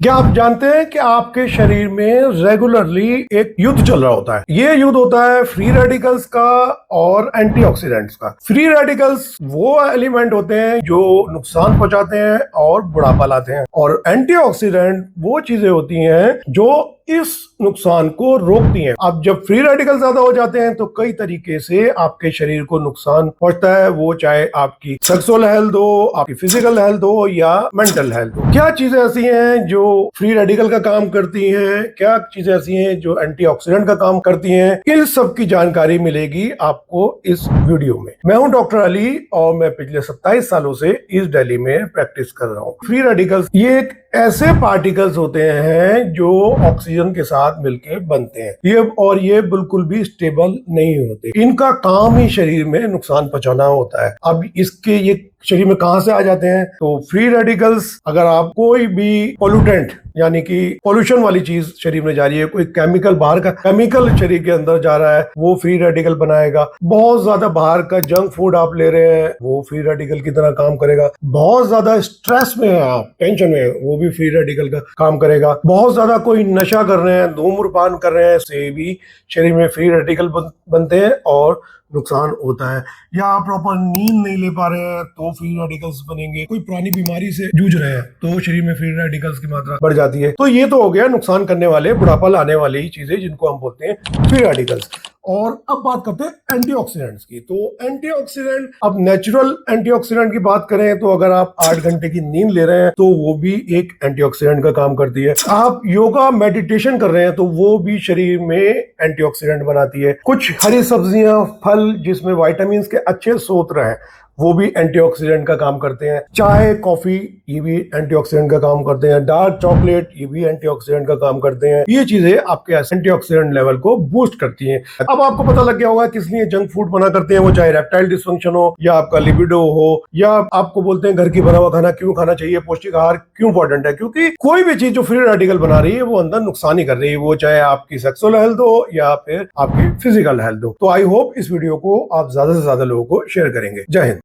क्या आप जानते हैं कि आपके शरीर में रेगुलरली एक युद्ध चल रहा होता है। ये युद्ध होता है फ्री रेडिकल्स का और एंटीऑक्सीडेंट्स का। फ्री रेडिकल्स वो एलिमेंट होते हैं जो नुकसान पहुंचाते हैं और बुढ़ापा लाते हैं, और एंटीऑक्सीडेंट वो चीजें होती हैं जो इस नुकसान को रोकती हैं। अब जब फ्री रेडिकल ज्यादा हो जाते हैं तो कई तरीके से आपके शरीर को नुकसान पहुंचता है, वो चाहे आपकी सेक्सुअल हेल्थ हो, आपकी फिजिकल हेल्थ हो या मेंटल हेल्थ हो। क्या चीजें ऐसी हैं जो फ्री रेडिकल का काम करती हैं, क्या चीजें ऐसी हैं जो एंटीऑक्सीडेंट का काम करती हैं, इन सब की जानकारी मिलेगी आपको इस वीडियो में। मैं हूं डॉक्टर अली और मैं पिछले 27 सालों से ईस्ट दिल्ली में प्रैक्टिस कर रहा हूं। फ्री रेडिकल्स ये एक ऐसे पार्टिकल्स होते हैं जो ऑक्सीजन के साथ मिलकर बनते हैं, ये बिल्कुल भी स्टेबल नहीं होते। इनका काम ही शरीर में नुकसान पहुंचाना होता है। अब इसके ये शरीर में कहां से आ जाते हैं? तो फ्री रेडिकल्स, अगर आप कोई भी पोल्यूटेंट यानी कि पोल्यूशन वाली चीज शरीर में जा रही है, कोई केमिकल बाहर का केमिकल शरीर के अंदर जा रहा है, वो फ्री रेडिकल बनाएगा। बहुत ज्यादा बाहर का जंक फूड आप ले रहे हैं, वो फ्री रेडिकल की तरह काम करेगा। बहुत ज्यादा स्ट्रेस में है आप, टेंशन में, वो भी फ्री रेडिकल का काम करेगा। बहुत ज्यादा कोई नशा कर रहे हैं, धूम्रपान कर रहे हैं, से भी शरीर में फ्री रेडिकल बनते हैं और नुकसान होता है। या आप प्रॉपर नींद नहीं ले पा रहे हैं तो फ्री रेडिकल्स बनेंगे। कोई पुरानी बीमारी से जूझ रहे हैं तो शरीर में फ्री रेडिकल्स की मात्रा बढ़ जाती है। तो ये तो हो गया नुकसान करने वाले, बुढ़ापा लाने वाली चीजें जिनको हम बोलते हैं फ्री रेडिकल्स। और अब बात करते हैं एंटीऑक्सीडेंट्स की। तो एंटीऑक्सीडेंट, अब नेचुरल एंटीऑक्सीडेंट की बात करें तो अगर आप 8 घंटे की नींद ले रहे हैं तो वो भी एक एंटीऑक्सीडेंट का काम करती है। आप योगा मेडिटेशन कर रहे हैं तो वो भी शरीर में एंटीऑक्सीडेंट बनाती है। कुछ हरी सब्जियां, फल जिसमें विटामिन के अच्छे स्रोत हैं, वो भी एंटीऑक्सीडेंट का काम करते हैं। चाय, कॉफी, ये भी एंटीऑक्सीडेंट का काम करते हैं। डार्क चॉकलेट, ये भी एंटीऑक्सीडेंट का काम करते हैं। ये चीजें आपके एंटीऑक्सीडेंट लेवल को बूस्ट करती हैं। अब आपको पता लग गया होगा किस लिए जंक फूड मना करते हैं, वो चाहे रेप्टाइल डिसफंक्शन हो या आपका लिबिडो हो, या आपको बोलते हैं घर की बना हुआ खाना क्यों खाना चाहिए, पौष्टिक आहार क्यों इंपॉर्टेंट है, क्योंकि कोई भी चीज जो फ्री रेडिकल बना रही है वो अंदर नुकसान ही कर रही है, वो चाहे आपकी सेक्सुअल हेल्थ हो या फिर आपकी फिजिकल हेल्थ हो। तो आई होप इस वीडियो को आप ज्यादा से ज्यादा लोगों को शेयर करेंगे। जय हिंद।